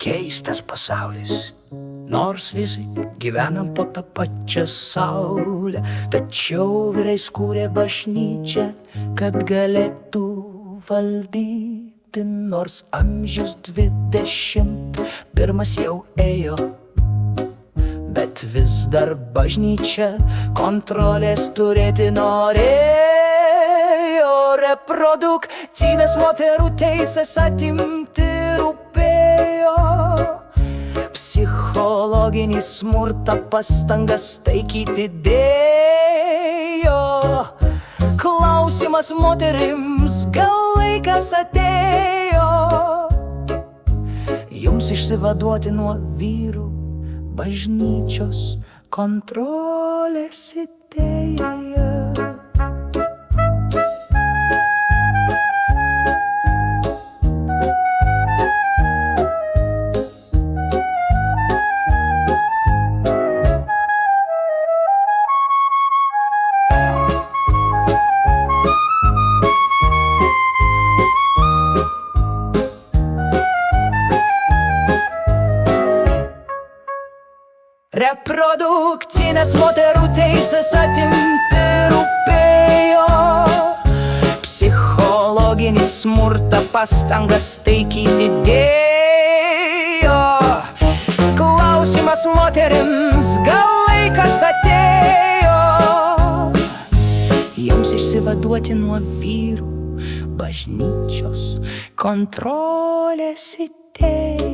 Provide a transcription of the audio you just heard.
keistas pasaulis. Nors visi gyvenam po tą pačią saulę, tačiau vyrais kūrė bažnyčią, kad galėtų valdyti. Nors amžius 21 jau ėjo, bet vis dar bažnyčia kontrolės turėti norėjo. Reprodukcinės moterų teisės atimti rūpėjo. Psichologinį smurtą pastangas taikyti dėjo. Klausimas moterims, gal laikas atėjo jums išsivaduoti nuo vyrų bažnyčios kontrolės idėja. Reprodukcinės moterų teisės atimti rūpėjo. Psichologinį smurtą pastangas taikyti dėjo. Klausimas moterims, gal laikas atėjo jums išsivaduoti nuo vyrų bažnyčios kontrolės idėjos.